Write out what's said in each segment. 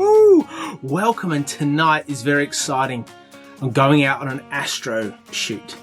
Woohoo! Welcome, and tonight is very exciting. I'm going out on an astro shoot.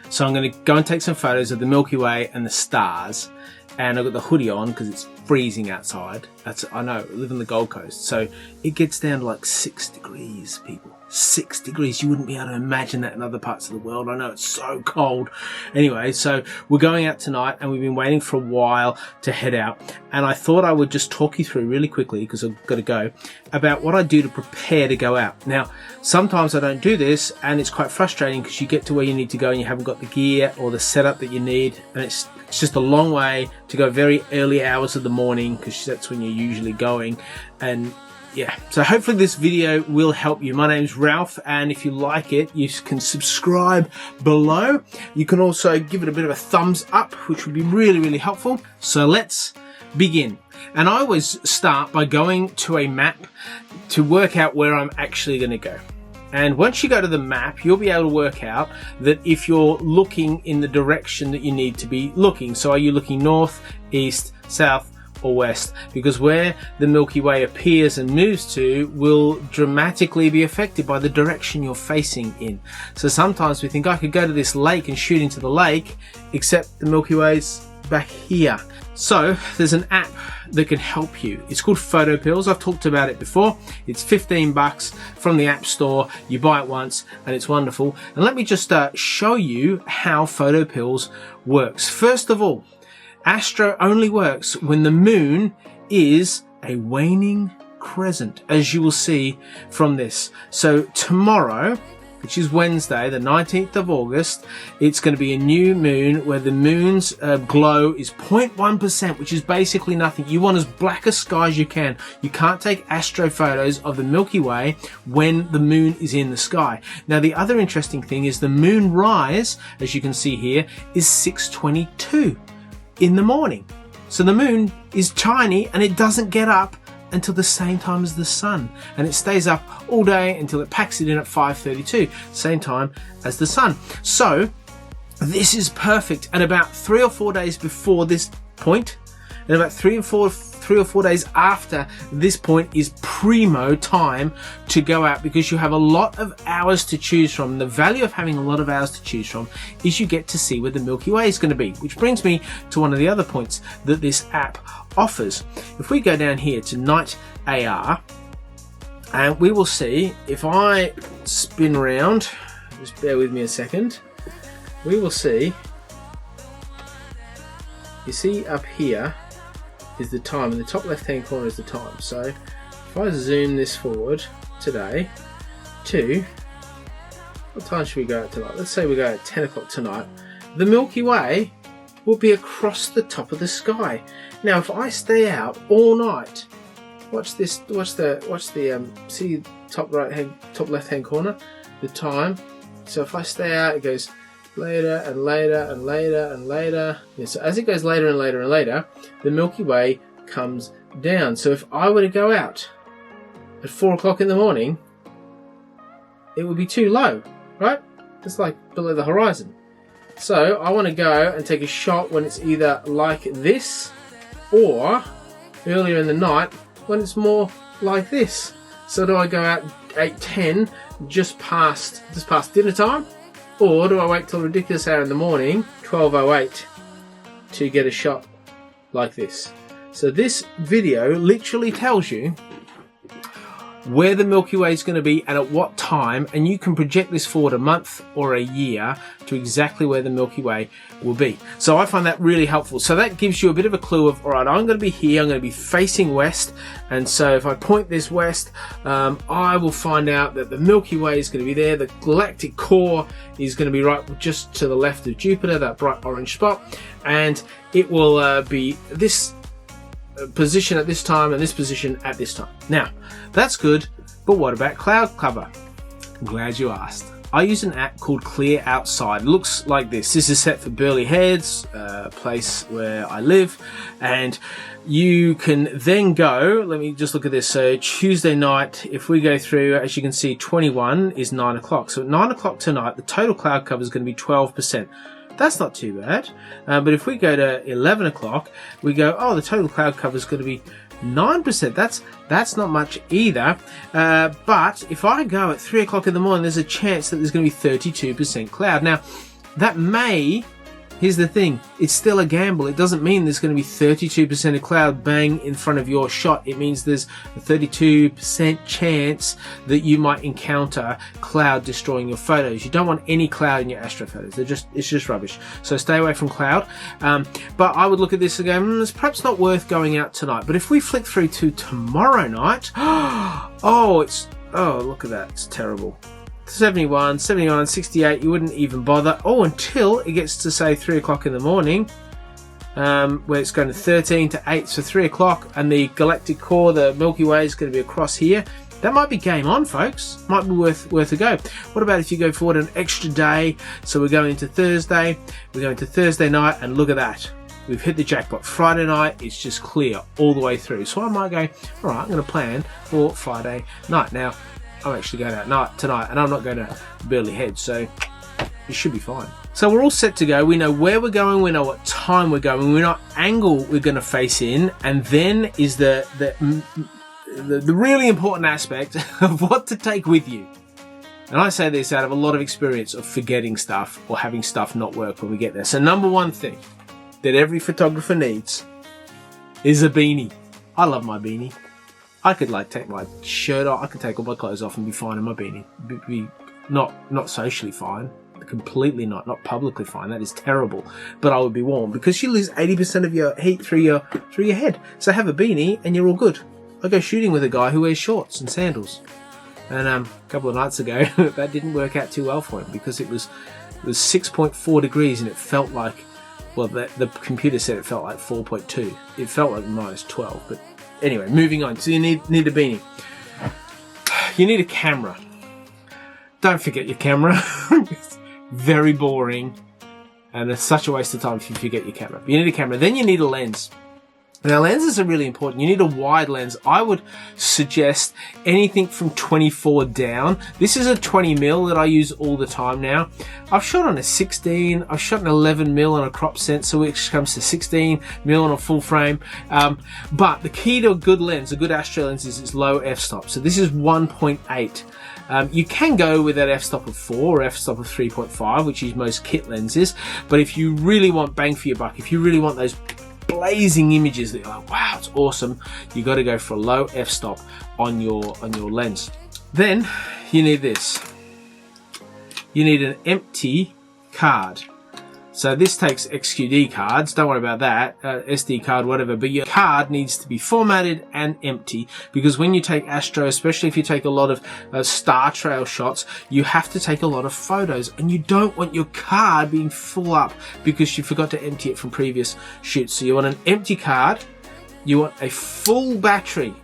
So I'm going to go and take some photos of the Milky Way and the stars. And I've got the hoodie on because it's freezing outside. I know, I live on the Gold Coast. So it gets down to like 6 degrees, people. 6 degrees. You wouldn't be able to imagine that in other parts of the world. I know it's so cold. Anyway, so we're going out tonight and we've been waiting for a while to head out. And I thought I would just talk you through really quickly, because I've got to go, about what I do to prepare to go out. Now, sometimes I don't do this and it's quite frustrating because you get to where you need to go and you haven't got the gear or the setup that you need. And it's just a long way to go very early hours of the morning, because that's when you're usually going. And yeah, so hopefully this video will help you. My name's Ralph, and if you like it, you can subscribe below. You can also give it a bit of a thumbs up, which would be really, really helpful. So let's begin. And I always start by going to a map to work out where I'm actually going to go. And once you go to the map, you'll be able to work out that if you're looking in the direction that you need to be looking. So are you looking north, east, south, or west? Because where the Milky Way appears and moves to will dramatically be affected by the direction you're facing in. So sometimes we think, I could go to this lake and shoot into the lake, except the Milky Way's back here. So there's an app that can help you. It's called Photopills. I've talked about it before. It's $15 from the App Store. You buy it once and it's wonderful. And let me just show you how Photopills works. First of all, Astro only works when the moon is a waning crescent, as you will see from this. So tomorrow, which is Wednesday, the 19th of August, it's going to be a new moon where the moon's glow is 0.1%, which is basically nothing. You want as black a sky as you can. You can't take astro photos of the Milky Way when the moon is in the sky. Now, the other interesting thing is the moon rise, as you can see here, is 6:22 in the morning. So the moon is tiny and it doesn't get up until the same time as the sun, and it stays up all day until it packs it in at 5:32, same time as the sun. So this is perfect. And about 3 or 4 days before this point, and about 3 or 4 days after this point, is primo time to go out, because you have a lot of hours to choose from. The value of having a lot of hours to choose from is you get to see where the Milky Way is going to be, which brings me to one of the other points that this app offers. If we go down here to Night AR, and we will see, if I spin round, just bear with me a second, we will see, you see up here is the time, in the top left hand corner is the time. So if I zoom this forward today to, what time should we go out tonight? Let's say we go at 10 o'clock tonight. The Milky Way will be across the top of the sky. Now if I stay out all night, watch this, watch the see top left hand corner, the time. So if I stay out, it goes later and later and later and later. Yeah, so as it goes later and later and later, the Milky Way comes down. So if I were to go out at 4 o'clock in the morning, it would be too low, right? It's like below the horizon. So I want to go and take a shot when it's either like this or earlier in the night when it's more like this. So do I go out 8:10, just past dinner time? Or do I wait till a ridiculous hour in the morning, 12:08, to get a shot like this? So this video literally tells you where the Milky Way is going to be and at what time, and you can project this forward a month or a year to exactly where the Milky Way will be. So I find that really helpful. So that gives you a bit of a clue of, all right, I'm going to be here, I'm going to be facing west, and so if I point this west, I will find out that the Milky Way is going to be there. The galactic core is going to be right just to the left of Jupiter, that bright orange spot, and it will be this position at this time and this position at this time. Now, that's good, but what about cloud cover? I'm glad you asked. I use an app called Clear Outside. It looks like this. This is set for Burleigh Heads, a place where I live, and you can then go, let me just look at this. So Tuesday night, if we go through, as you can see, 21 is 9 o'clock. So at 9 o'clock tonight, the total cloud cover is going to be 12%. That's not too bad. But if we go to 11 o'clock, we go, oh, the total cloud cover is going to be 9%. That's not much either. But if I go at 3 o'clock in the morning, there's a chance that there's going to be 32% cloud. Now, that may... Here's the thing, it's still a gamble. It doesn't mean there's going to be 32% of cloud bang in front of your shot. It means there's a 32% chance that you might encounter cloud destroying your photos. You don't want any cloud in your astro photos. It's just rubbish. So stay away from cloud. But I would look at this and go, it's perhaps not worth going out tonight. But if we flick through to tomorrow night, oh, look at that. It's terrible. 71, 79, 68, you wouldn't even bother. Oh, until it gets to, say, 3 o'clock in the morning, where it's going to 13 to 8, so 3 o'clock, and the galactic core, the Milky Way, is going to be across here. That might be game on, folks. Might be worth a go. What about if you go forward an extra day? So we're going into Thursday. We're going to Thursday night, and look at that. We've hit the jackpot. Friday night, it's just clear all the way through. So I might go, all right, I'm going to plan for Friday night. Now, I'm actually going out tonight, and I'm not going to Burley Head, so it should be fine. So we're all set to go. We know where we're going. We know what time we're going. We know what angle we're going to face in, and then is the really important aspect of what to take with you. And I say this out of a lot of experience of forgetting stuff or having stuff not work when we get there. So number one thing that every photographer needs is a beanie. I love my beanie. I could take my shirt off, I could take all my clothes off and be fine in my beanie. Be not socially fine, completely not publicly fine. That is terrible. But I would be warm because you lose 80% of your heat through your head. So have a beanie and you're all good. I go shooting with a guy who wears shorts and sandals. And a couple of nights ago that didn't work out too well for him because it was 6.4 degrees and it felt like, well, the computer said it felt like 4.2. It felt like minus 12, but anyway, moving on. So you need a beanie. You need a camera. Don't forget your camera. It's very boring. And it's such a waste of time if you forget your camera. But you need a camera. Then you need a lens. Now, lenses are really important. You need a wide lens. I would suggest anything from 24 down. This is a 20mm that I use all the time now. I've shot on a 16. I've shot an 11mm on a crop sensor, which comes to 16mm on a full frame. But the key to a good lens, a good astro lens, is its low f-stop. So this is 1.8. You can go with that f-stop of 4 or f-stop of 3.5, which is most kit lenses. But if you really want bang for your buck, if you really want those blazing images that you're like, wow, it's awesome, you got to go for a low f-stop on your lens. Then you need this. You need an empty card. So this takes XQD cards, don't worry about that, SD card, whatever, but your card needs to be formatted and empty, because when you take astro, especially if you take a lot of star trail shots, you have to take a lot of photos, and you don't want your card being full up because you forgot to empty it from previous shoots. So you want an empty card, you want a full battery.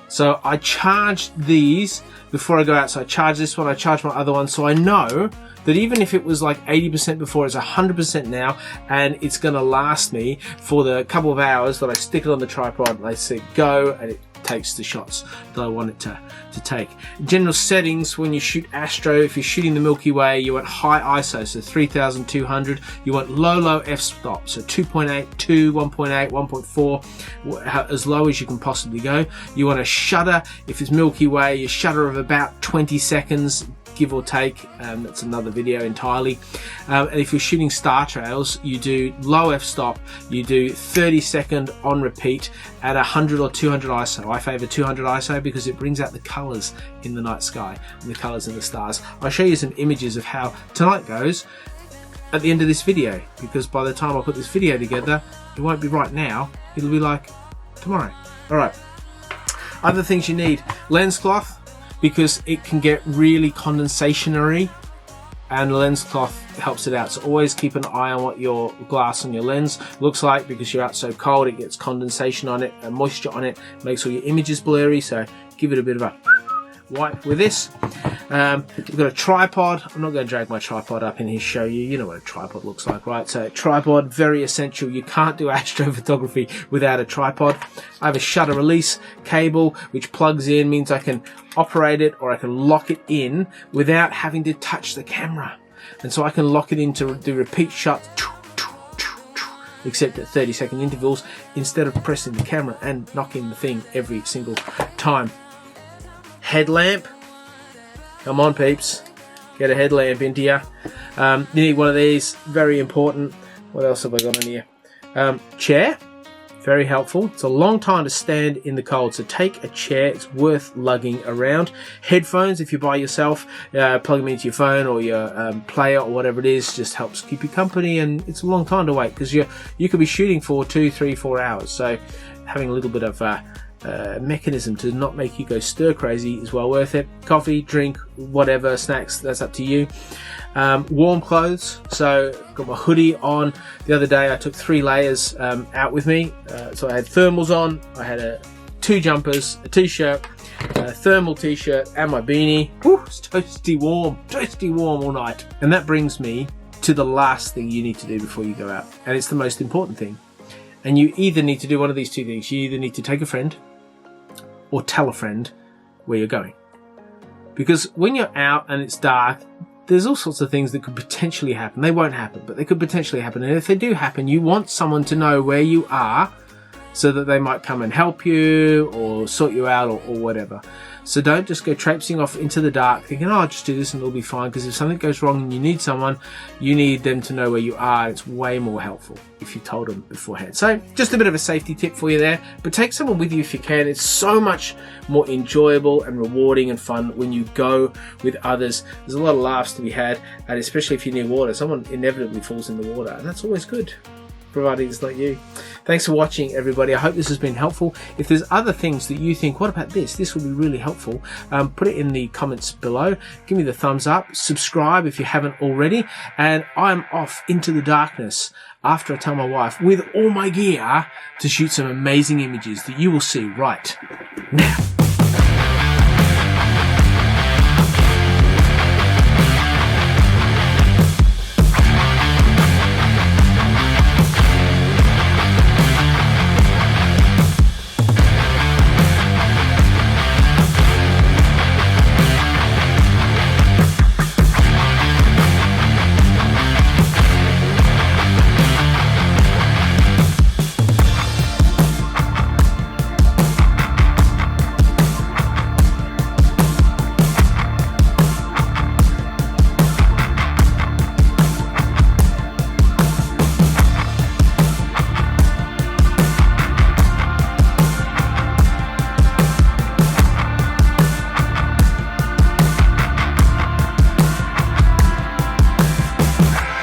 So I charge these before I go out, so I charge this one, I charge my other one, so I know that even if it was like 80% before, it's 100% now, and it's going to last me for the couple of hours that I stick it on the tripod and I say go, and it takes the shots that I want it to take. General settings when you shoot astro, if you're shooting the Milky Way, you want high ISO, so 3200. You want low f-stop, so 2.8, 2, 1.8, 1.4, as low as you can possibly go. You want a shutter, if it's Milky Way, a shutter of about 20 seconds, give or take. That's another video entirely. And if you're shooting star trails, you do low f-stop, you do 30-second on repeat at 100 or 200 ISO. I favor 200 ISO because it brings out the colors in the night sky and the colors in the stars. I'll show you some images of how tonight goes at the end of this video, because by the time I put this video together, it won't be right now, it'll be like tomorrow. All right, other things you need: lens cloth, because it can get really condensationary, and lens cloth helps it out. So always keep an eye on what your glass on your lens looks like, because you're out so cold, it gets condensation on it and moisture on it, makes all your images blurry. So give it a bit of a wipe with this. We've got a tripod. I'm not going to drag my tripod up in here, show you. You know what a tripod looks like, right? So tripod, very essential. You can't do astrophotography without a tripod. I have a shutter release cable which plugs in, means I can operate it or I can lock it in without having to touch the camera. And so I can lock it in to do repeat shots except at 30-second intervals, instead of pressing the camera and knocking the thing every single time. Headlamp. Come on, peeps. Get a headlamp into you. You need one of these. Very important. What else have I got on here? Chair. Very helpful. It's a long time to stand in the cold, so take a chair. It's worth lugging around. Headphones, if you're by yourself, plug them into your phone or your player or whatever it is. Just helps keep you company, and it's a long time to wait because you could be shooting for 2, 3, 4 hours. So having a little bit of mechanism to not make you go stir crazy is well worth it. Coffee, drink, whatever, snacks, that's up to you. Warm clothes, so got my hoodie on. The other day I took 3 layers out with me, so I had thermals on, I had 2 jumpers, a t-shirt, a thermal t-shirt, and my beanie. Woo, it's toasty warm all night. And that brings me to the last thing you need to do before you go out, and it's the most important thing. And you either need to do one of these 2 things. You either need to take a friend or tell a friend where you're going. Because when you're out and it's dark, there's all sorts of things that could potentially happen. They won't happen, but they could potentially happen. And if they do happen, you want someone to know where you are so that they might come and help you or sort you out or whatever. So don't just go traipsing off into the dark thinking, oh, I'll just do this and it'll be fine. Because if something goes wrong and you need someone, you need them to know where you are. It's way more helpful if you told them beforehand. So just a bit of a safety tip for you there. But take someone with you if you can. It's so much more enjoyable and rewarding and fun when you go with others. There's a lot of laughs to be had, and especially if you're near water. Someone inevitably falls in the water, and that's always good, provided it's not you. Thanks for watching, everybody. I hope this has been helpful. If there's other things that you think, what about this? This would be really helpful. Put it in the comments below. Give me the thumbs up. Subscribe if you haven't already. And I'm off into the darkness after I tell my wife with all my gear to shoot some amazing images that you will see right now.